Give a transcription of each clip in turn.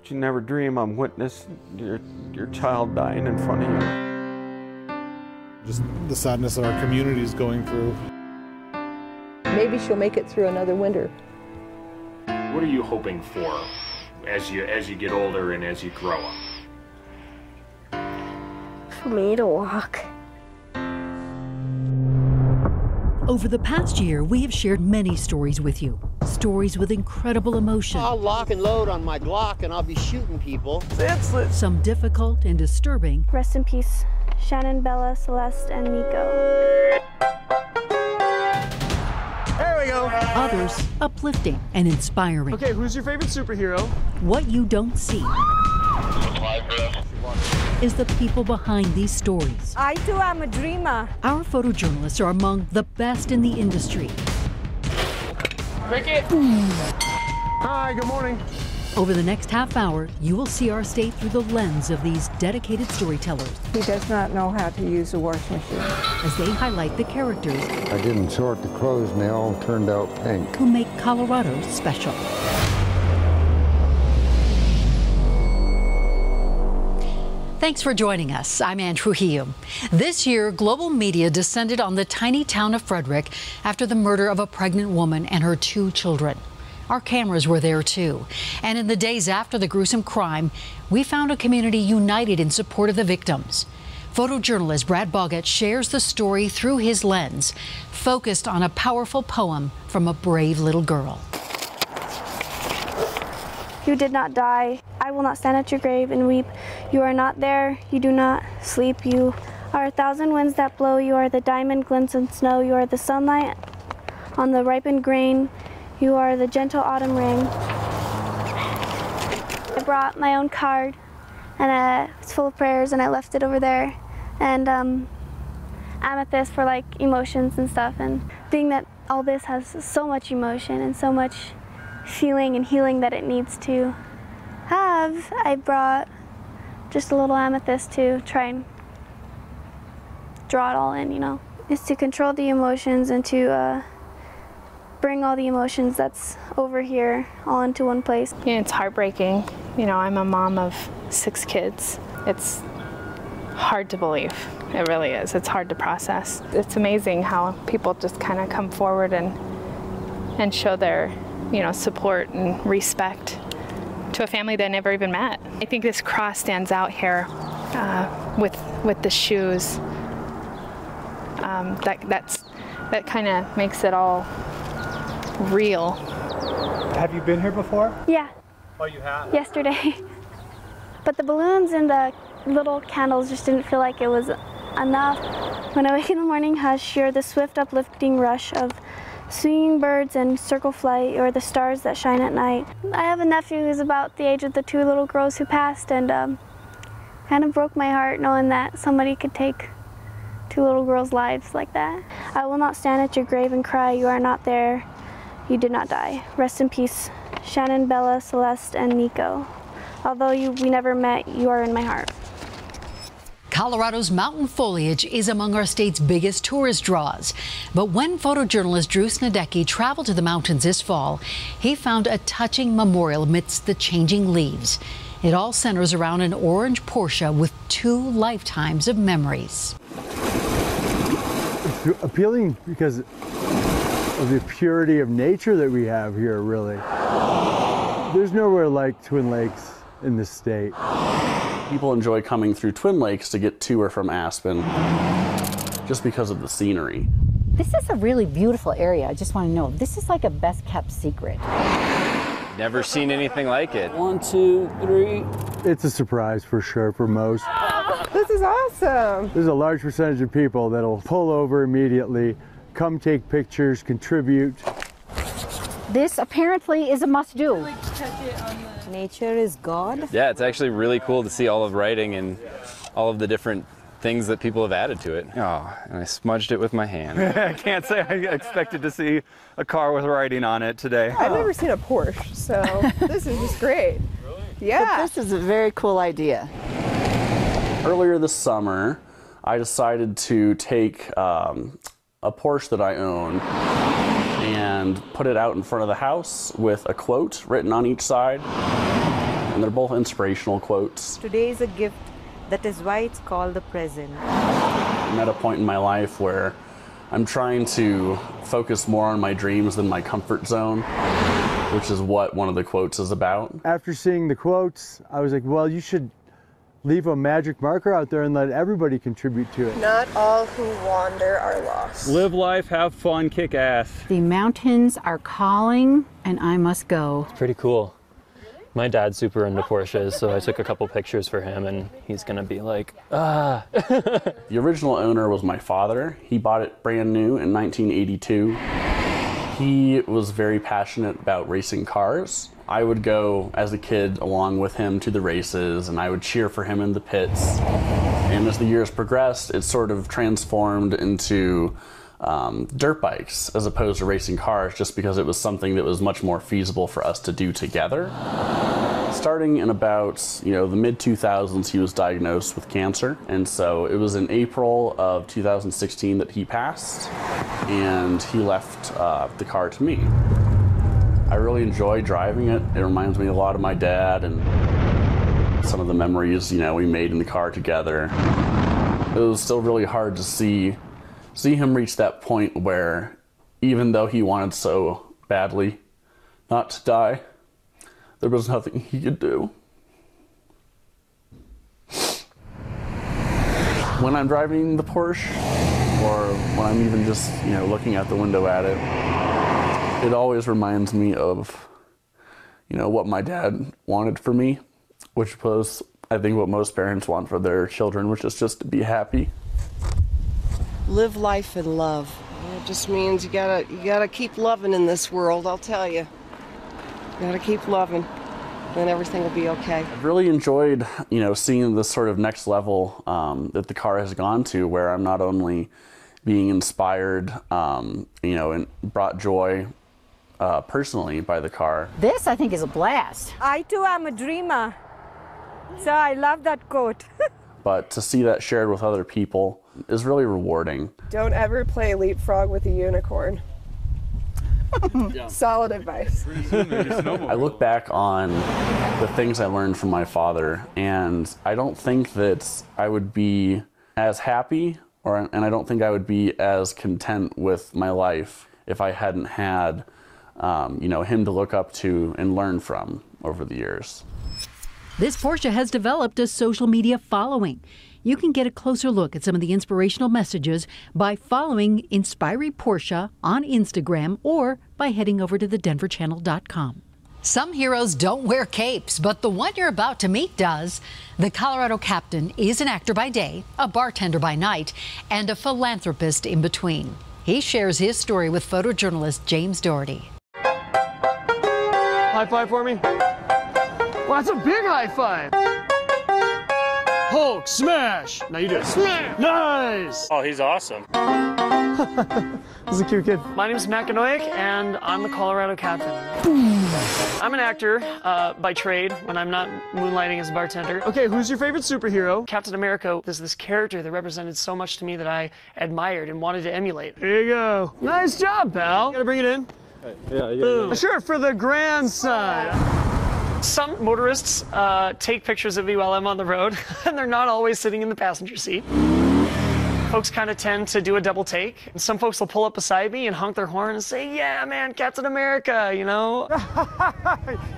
But you never dream I'm witnessing your child dying in front of you. Just the sadness that our community is going through. Maybe she'll make it through another winter. What are you hoping for as you get older and as you grow up? For me to walk. Over the past year, we have shared many stories with you. Stories with incredible emotion. I'll lock and load on my Glock and I'll be shooting people. Some difficult and disturbing. Rest in peace, Shannon, Bella, Celeste, and Nico. There we go. Others uplifting and inspiring. Okay, who's your favorite superhero? What you don't see is the people behind these stories. I too am a dreamer. Our photojournalists are among the best in the industry. Cricket! Hi, good morning. Over the next half hour, you will see our state through the lens of these dedicated storytellers. He does not know how to use a washing machine. As they highlight the characters I didn't sort the clothes and they all turned out pink. who make Colorado special. Thanks for joining us. I'm Ann Trujillo. This year, global media descended on the tiny town of Frederick after the murder of a pregnant woman and her 2 children. Our cameras were there too. And in the days after the gruesome crime, we found a community united in support of the victims. Photojournalist Brad Boggett shares the story through his lens, focused on a powerful poem from a brave little girl. You did not die. I will not stand at your grave and weep. You are not there. You do not sleep. You are 1,000 winds that blow. You are the diamond glints in snow. You are the sunlight on the ripened grain. You are the gentle autumn rain. I brought my own card, and it's full of prayers, and I left it over there. And amethyst for like emotions and stuff. And being that all this has so much emotion and so much feeling and healing that it needs to have, I brought just a little amethyst to try and draw it all in, you know. It's to control the emotions and to bring all the emotions that's over here all into one place. Yeah, it's heartbreaking. You know, I'm a mom of 6 kids. It's hard to believe. It really is. It's hard to process. It's amazing how people just kind of come forward and show their, you know, support and respect to a family they never even met. I think this cross stands out here with the shoes. That kind of makes it all real. Have you been here before? Yeah. Oh, you have? Yesterday. But the balloons and the little candles just didn't feel like it was enough. When I wake in the morning, hush, you're the swift uplifting rush of swinging birds and circle flight, or the stars that shine at night. I have a nephew who's about the age of the 2 little girls who passed, and kind of broke my heart knowing that somebody could take 2 little girls' lives like that. I will not stand at your grave and cry, you are not there, you did not die. Rest in peace, Shannon, Bella, Celeste, and Nico. Although we never met, you are in my heart. Colorado's mountain foliage is among our state's biggest tourist draws. But when photojournalist Drew Snedecki traveled to the mountains this fall, he found a touching memorial amidst the changing leaves. It all centers around an orange Porsche with 2 lifetimes of memories. It's appealing because of the purity of nature that we have here, really. There's nowhere like Twin Lakes in this state. People enjoy coming through Twin Lakes to get to or from Aspen just because of the scenery. This is a really beautiful area. I just want to know, this is like a best kept secret. Never seen anything like it. 1, 2, 3. It's a surprise for sure for most. This is awesome. There's a large percentage of people that'll pull over immediately, come take pictures, contribute. This apparently is a must-do. Nature is God. Yeah, it's actually really cool to see all of writing and all of the different things that people have added to it. Oh, and I smudged it with my hand. I can't say I expected to see a car with writing on it today. I've never seen a Porsche, so this is just great. Really? Yeah. But this is a very cool idea. Earlier this summer, I decided to take a Porsche that I own and put it out in front of the house with a quote written on each side. and they're both inspirational quotes. Today is a gift. That is why it's called the present. I'm at a point in my life where I'm trying to focus more on my dreams than my comfort zone, which is what one of the quotes is about. After seeing the quotes, I was like, well, you should leave a magic marker out there and let everybody contribute to it. Not all who wander are lost. Live life, have fun, kick ass. The mountains are calling, and I must go. It's pretty cool. My dad's super into Porsches, so I took a couple pictures for him, and he's gonna be like, ah. The original owner was my father. He bought it brand new in 1982. He was very passionate about racing cars. I would go as a kid along with him to the races, and I would cheer for him in the pits. And as the years progressed, it sort of transformed into dirt bikes as opposed to racing cars, just because it was something that was much more feasible for us to do together. Starting in about, the mid-2000s, he was diagnosed with cancer, and so it was in April of 2016 that he passed, and he left the car to me. I really enjoy driving it. It reminds me a lot of my dad and some of the memories, we made in the car together. It was still really hard to see him reach that point where, even though he wanted so badly not to die, there was nothing he could do. When I'm driving the Porsche, or when I'm even just, looking out the window at it, it always reminds me of, what my dad wanted for me, which was, I think, what most parents want for their children, which is just to be happy. Live life in love. It just means you gotta keep loving in this world, I'll tell you. You gotta keep loving, then everything will be okay. I've really enjoyed, seeing this sort of next level that the car has gone to, where I'm not only being inspired, and brought joy personally by the car. This, I think, is a blast. I too am a dreamer, so I love that quote. But to see that shared with other people is really rewarding. Don't ever play leapfrog with a unicorn. Solid advice. I look back on the things I learned from my father, and I don't think that I would be as happy, and I don't think I would be as content with my life if I hadn't had, him to look up to and learn from over the years. This Porsche has developed a social media following. You can get a closer look at some of the inspirational messages by following Inspiring Porsche on Instagram or by heading over to thedenverchannel.com. Some heroes don't wear capes, but the one you're about to meet does. The Colorado captain is an actor by day, a bartender by night, and a philanthropist in between. He shares his story with photojournalist James Doherty. High five for me. Well, that's a big high five. Hulk smash. Now you do it. Smash. Nice. Oh, he's awesome. He's a cute kid. My name's Matt Ganoic, and I'm the Colorado captain. I'm an actor by trade when I'm not moonlighting as a bartender. Okay, who's your favorite superhero? Captain America is this character that represented so much to me that I admired and wanted to emulate. Here you go. Nice job, pal. Gotta bring it in. Yeah. Sure, for the grand side. Some motorists take pictures of me while I'm on the road, and they're not always sitting in the passenger seat. Folks kind of tend to do a double take. And some folks will pull up beside me and honk their horn and say, yeah, man, Captain America,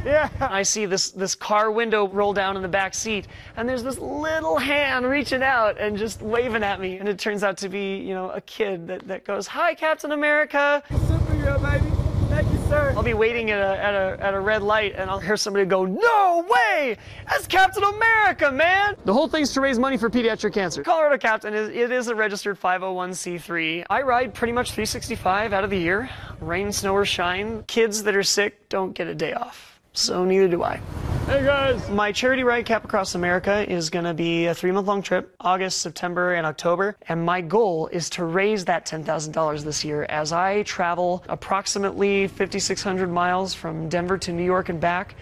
Yeah. I see this car window roll down in the back seat, and there's this little hand reaching out and just waving at me. And it turns out to be, a kid that goes, hi, Captain America. Superhero, baby. Thank you, sir. I'll be waiting at a red light, and I'll hear somebody go, no way! That's Captain America, man! The whole thing's to raise money for pediatric cancer. Colorado Captain is a registered 501c3. I ride pretty much 365 out of the year. Rain, snow, or shine. Kids that are sick don't get a day off. So neither do I. Hey guys! My charity ride Cap Across America is going to be a 3-month-long trip, August, September, and October. And my goal is to raise that $10,000 this year as I travel approximately 5,600 miles from Denver to New York and back,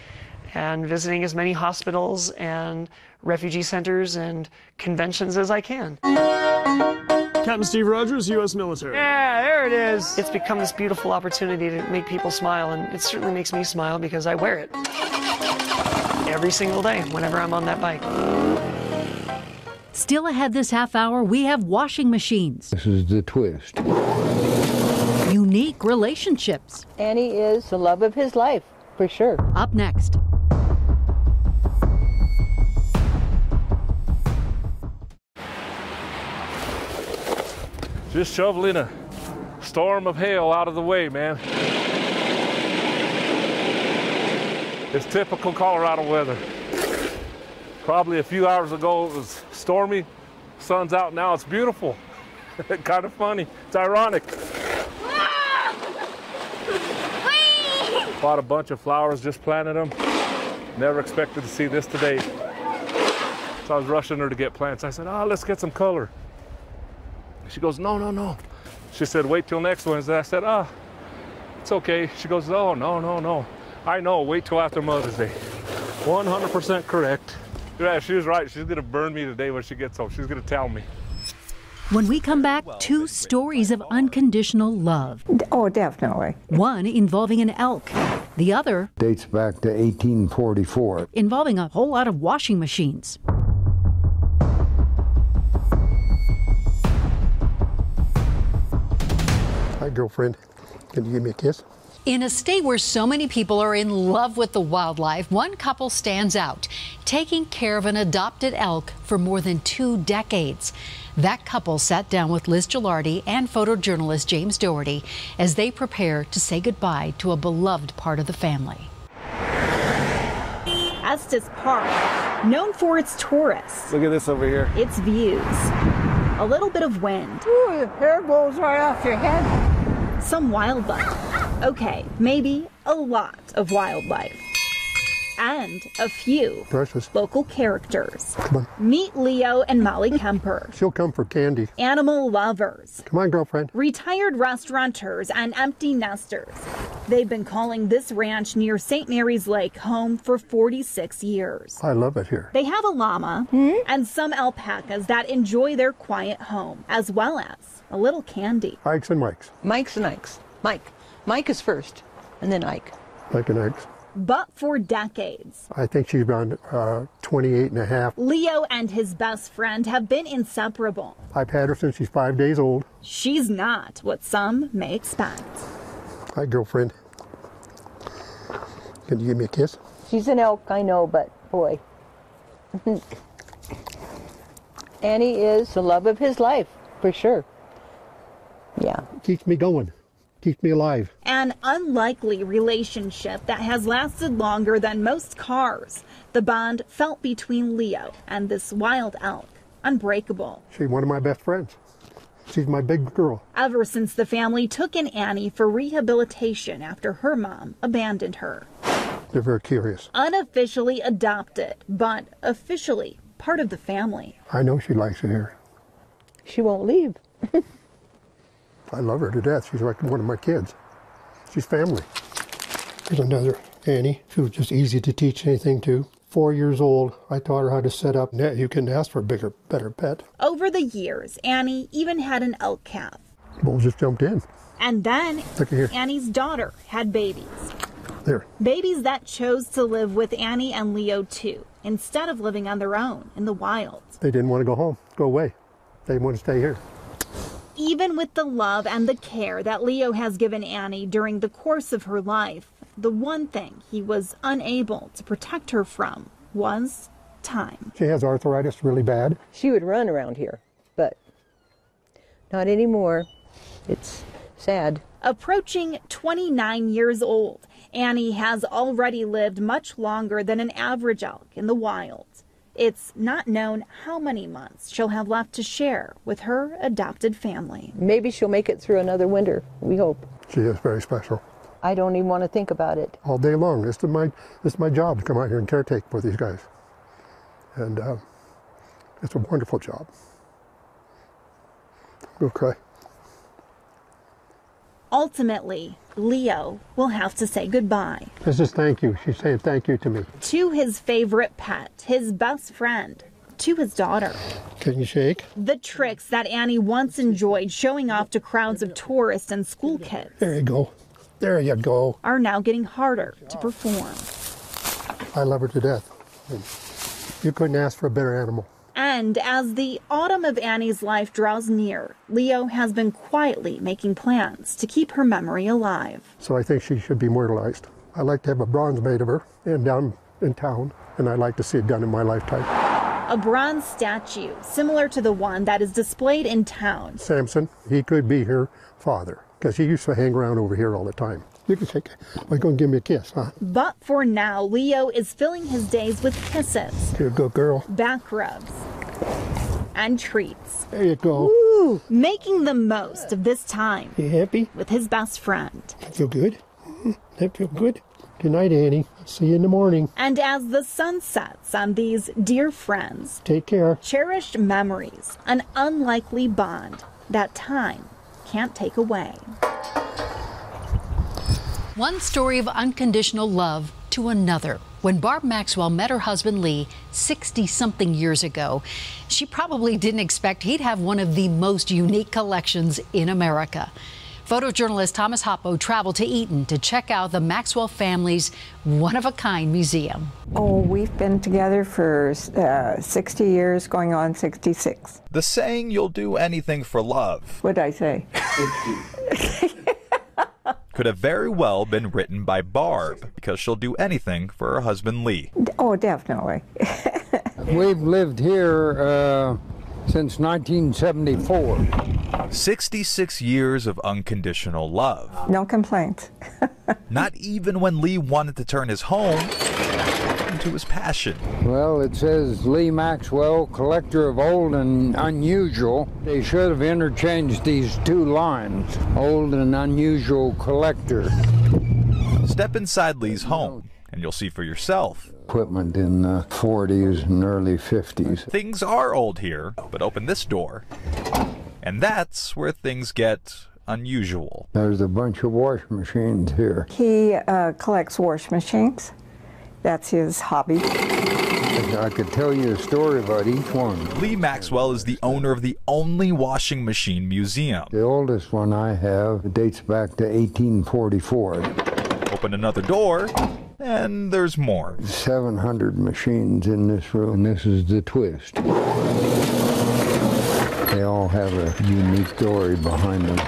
and visiting as many hospitals and refugee centers and conventions as I can. Captain Steve Rogers, U.S. military. Yeah, there it is. It's become this beautiful opportunity to make people smile, and it certainly makes me smile because I wear it every single day whenever I'm on that bike. Still ahead this half hour, we have washing machines. This is the twist. Unique relationships. Annie is the love of his life, for sure. Up next. Just shoveling a storm of hail out of the way, man. It's typical Colorado weather. Probably a few hours ago it was stormy, sun's out now, it's beautiful. Kind of funny, it's ironic. Bought a bunch of flowers, just planted them. Never expected to see this today. So I was rushing her to get plants. I said, let's get some color. She goes, no. She said, wait till next Wednesday. I said, it's okay. She goes, oh, no. I know, wait till after Mother's Day. 100% correct. Yeah, she was right. She's gonna burn me today when she gets home. She's gonna tell me. When we come back, two stories of unconditional love. Oh, definitely. One involving an elk. The other Dates back to 1844. involving a whole lot of washing machines. Hi, girlfriend. Can you give me a kiss? In a state where so many people are in love with the wildlife, one couple stands out, taking care of an adopted elk for more than 2 decades. That couple sat down with Liz Gilardi and photojournalist James Doherty as they prepare to say goodbye to a beloved part of the family. Estes Park, known for its tourists, Look at this over here. its views, a little bit of wind. Ooh, the hair blows right off your head. Some wildlife. Okay, maybe a lot of wildlife. And a few Precious. local characters. Come on. Meet Leo and Molly Kemper. She'll come for candy. Animal lovers. Come on, girlfriend. Retired restaurateurs and empty nesters. They've been calling this ranch near St. Mary's Lake home for 46 years. I love it here. They have a llama and some alpacas that enjoy their quiet home, as well as a little candy. Ikes and Mikes. Mike's and Ike's. Mike is first, and then Ike. Mike and Ikes. But for decades, I think she's around 28 and a half. Leo and his best friend have been inseparable. I've had her since she's 5 days old. She's not what some may expect. Hi, girlfriend. Can you give me a kiss? She's an elk, I know, but boy. Annie is the love of his life, for sure. Yeah. Keeps me going. Keeps me alive. An unlikely relationship that has lasted longer than most cars. The bond felt between Leo and this wild elk, unbreakable. She's one of my best friends. She's my big girl. Ever since the family took in Annie for rehabilitation after her mom abandoned her. They're very curious. Unofficially adopted, but officially part of the family. I know she likes it here. She won't leave. I love her to death. She's like one of my kids. She's family. Here's another Annie. She was just easy to teach anything to. 4 years old. I taught her how to set up net. You can ask for a bigger, better pet. Over the years, Annie even had an elk calf. Bull just jumped in. And then Look at here. Annie's daughter had babies. There. Babies that chose to live with Annie and Leo too, instead of living on their own in the wild. They didn't want to go home, go away. They want to stay here. Even with the love and the care that Leo has given Annie during the course of her life, the one thing he was unable to protect her from was time. She has arthritis really bad. She would run around here, but not anymore. It's sad. Approaching 29 years old, Annie has already lived much longer than an average elk in the wild. It's not known how many months she'll have left to share with her adopted family. Maybe she'll make it through another winter, we hope. She is very special. I don't even want to think about it. All day long. This is my job to come out here and caretake for these guys. And it's a wonderful job. We'll cry. Ultimately, Leo will have to say goodbye. This is thank you. She's saying thank you to me. To his favorite pet, his best friend, to his daughter. Can you shake? The tricks that Annie once enjoyed showing off to crowds of tourists and school kids. There you go. There you go. Are now getting harder to perform. I love her to death. And you couldn't ask for a better animal. And as the autumn of Annie's life draws near, Leo has been quietly making plans to keep her memory alive. So I think she should be immortalized. I like to have a bronze made of her and down in town, and I'd like to see it done in my lifetime. A bronze statue similar to the one that is displayed in town. Samson, he could be her father, because he used to hang around over here all the time. You can take it. Well, going to give me a kiss, huh? But for now, Leo is filling his days with kisses. Good girl. Back rubs. And treats. There you go. Ooh, making the most of this time. You happy? With his best friend. That feel good? That feel good? Good night, Annie. See you in the morning. And as the sun sets on these dear friends, take care. Cherished memories, an unlikely bond that time can't take away. One story of unconditional love to another. When Barb Maxwell met her husband Lee 60-something years ago, she probably didn't expect he'd have one of the most unique collections in America. Photojournalist Thomas Hoppo traveled to Eaton to check out the Maxwell family's one-of-a-kind museum. Oh, we've been together for 60 years, going on 66. The saying, "You'll do anything for love," What'd I say? could have very well been written by Barb, because she'll do anything for her husband Lee. Oh, definitely. We've lived here since 1974. 66 years of unconditional love. No complaints. Not even when Lee wanted to turn his home into his passion. Well, it says Lee Maxwell, collector of old and unusual. They should have interchanged these two lines, old and unusual collector. Step inside Lee's home, and you'll see for yourself. Equipment in the 40s and early 50s. Things are old here, but open this door, and that's where things get unusual. There's a bunch of washing machines here. He collects washing machines. That's his hobby. I could tell you a story about each one. Lee Maxwell is the owner of the only washing machine museum. The oldest one I have dates back to 1844. Open another door, and there's more. 700 machines in this room, and this is the twist. They all have a unique story behind them.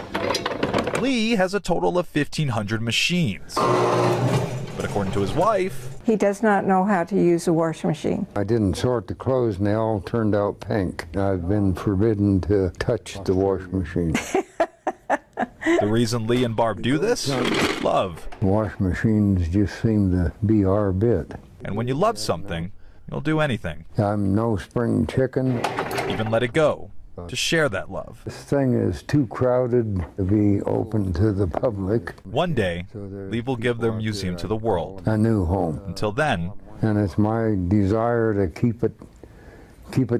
Lee has a total of 1,500 machines. But according to his wife, He does not know how to use a washing machine. I didn't sort the clothes and they all turned out pink. I've been forbidden to touch the washing machine. The reason Lee and Barb do this? Love. Washing machines just seem to be our bit. And when you love something, you'll do anything. I'm no spring chicken. Even let it go, to share that love. This thing is too crowded to be open to the public. One day, Lee will give their museum to the world. A new home. Until then. And it's my desire to keep it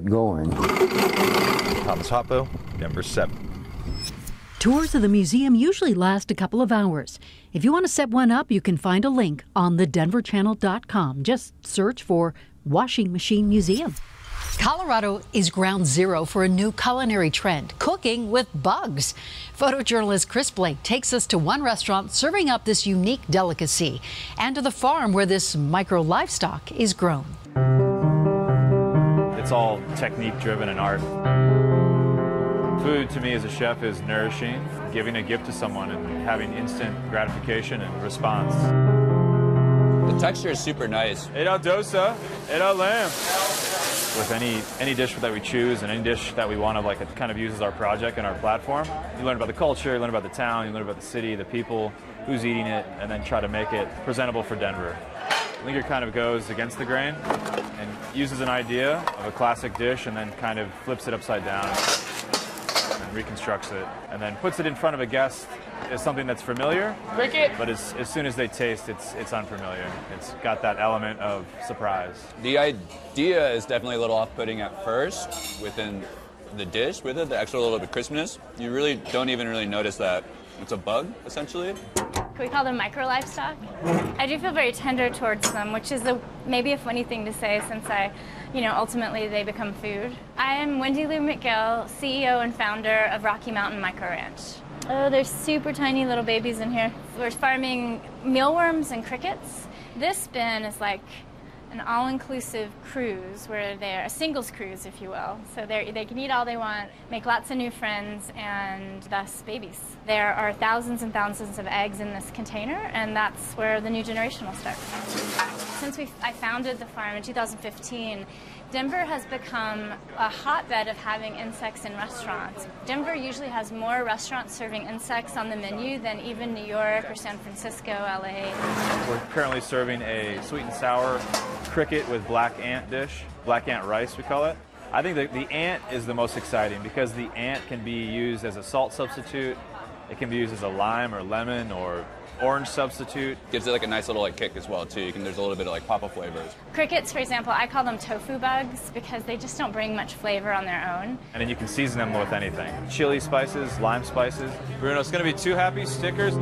going. Thomas Hoppo, Denver7. Tours of the museum usually last a couple of hours. If you want to set one up, you can find a link on thedenverchannel.com. Just search for Washing Machine Museum. Colorado is ground zero for a new culinary trend, cooking with bugs. Photojournalist Chris Blake takes us to one restaurant serving up this unique delicacy and to the farm where this micro livestock is grown. It's all technique driven and art. Food to me as a chef is nourishing, giving a gift to someone and having instant gratification and response. The texture is super nice. 8-out dosa, 8-out lamb. With any dish that we choose and any dish that we want to like, it kind of uses our project and our platform. You learn about the culture, you learn about the town, you learn about the city, the people, who's eating it, and then try to make it presentable for Denver. Linger kind of goes against the grain and uses an idea of a classic dish and then kind of flips it upside down and reconstructs it, and then puts it in front of a guest as something that's familiar, but as soon as they taste, it's unfamiliar. It's got that element of surprise. The idea is definitely a little off-putting at first within the dish, with it, the extra little bit of crispness. You really don't even really notice that it's a bug, essentially. Can we call them micro livestock? I do feel very tender towards them, which is maybe a funny thing to say since ultimately they become food. I am Wendy Lou McGill, CEO and founder of Rocky Mountain Micro Ranch. Oh, there's super tiny little babies in here. We're farming mealworms and crickets. This bin is like an all-inclusive cruise where they're a singles cruise, if you will. So they can eat all they want, make lots of new friends, and thus babies. There are thousands and thousands of eggs in this container, and that's where the new generation will start. Since I founded the farm in 2015, Denver has become a hotbed of having insects in restaurants. Denver usually has more restaurants serving insects on the menu than even New York or San Francisco, LA. We're currently serving a sweet and sour cricket with black ant dish, black ant rice we call it. I think that the ant is the most exciting because the ant can be used as a salt substitute. It can be used as a lime or lemon or orange substitute. Gives it like a nice little like kick as well too. There's a little bit of like pop-up flavors. Crickets, for example, I call them tofu bugs because they just don't bring much flavor on their own. And then you can season them with anything. Chili spices, lime spices. Bruno, it's gonna be 2 happy stickers.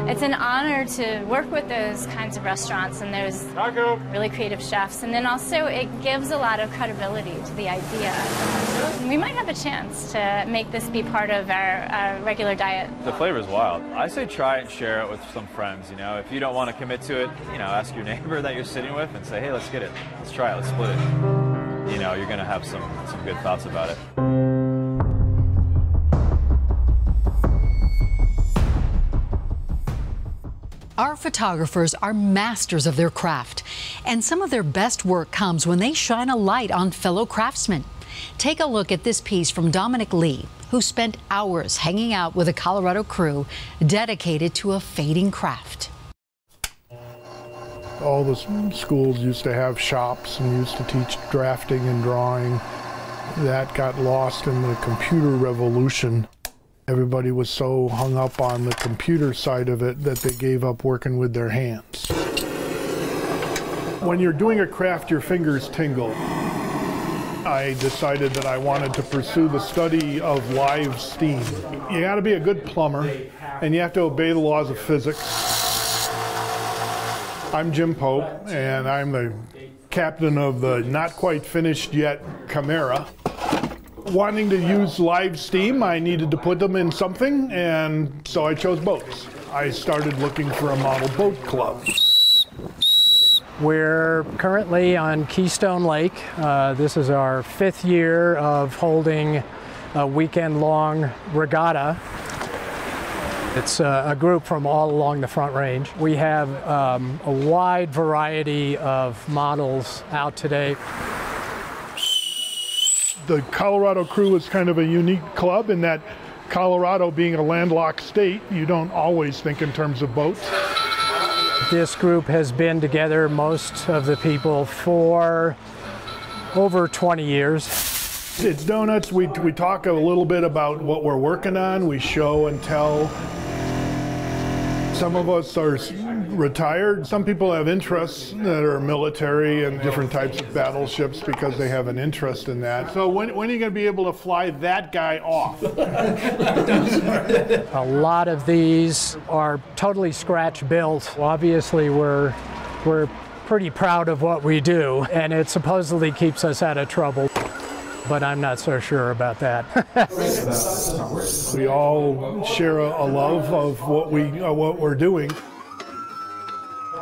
It's an honor to work with those kinds of restaurants and those really creative chefs. And then also it gives a lot of credibility to the idea. We might have a chance to make this be part of our regular diet. The flavor is wild. I say try it and share it with some friends, you know. If you don't want to commit to it, you know, ask your neighbor that you're sitting with and say, hey, let's get it. Let's try it, let's split it. You know, you're gonna have some good thoughts about it. Our photographers are masters of their craft, and some of their best work comes when they shine a light on fellow craftsmen. Take a look at this piece from Dominic Lee, who spent hours hanging out with a Colorado crew dedicated to a fading craft. All the schools used to have shops and used to teach drafting and drawing. That got lost in the computer revolution. Everybody was so hung up on the computer side of it that they gave up working with their hands. When you're doing a craft, your fingers tingle. I decided that I wanted to pursue the study of live steam. You got to be a good plumber, and you have to obey the laws of physics. I'm Jim Pope, and I'm the captain of the not quite finished yet Chimera. Wanting to use live steam, I needed to put them in something, and so I chose boats. I started looking for a model boat club. We're currently on Keystone Lake. This is our 5th year of holding a weekend-long regatta. It's a group from all along the Front Range. We have a wide variety of models out today. The Colorado crew is kind of a unique club in that Colorado being a landlocked state, you don't always think in terms of boats. This group has been together, most of the people, for over 20 years. It's donuts. We talk a little bit about what we're working on. We show and tell. Some of us are retired. Some people have interests that are military and different types of battleships because they have an interest in that. So when are you going to be able to fly that guy off? A lot of these are totally scratch built. Obviously, we're pretty proud of what we do, and it supposedly keeps us out of trouble. But I'm not so sure about that. We all share a love of what we're doing.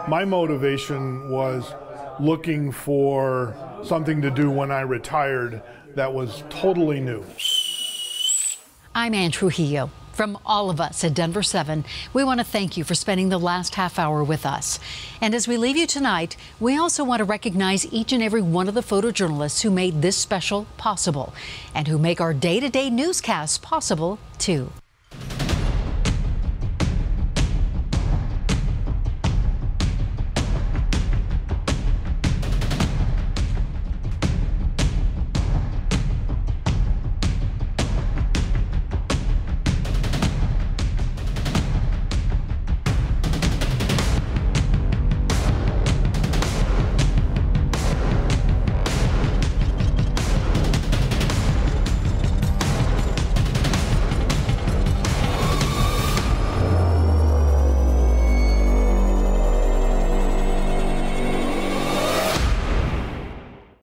My motivation was looking for something to do when I retired that was totally new. I'm Ann Trujillo. From all of us at Denver 7, we want to thank you for spending the last half hour with us. And as we leave you tonight, we also want to recognize each and every one of the photojournalists who made this special possible and who make our day-to-day newscasts possible, too.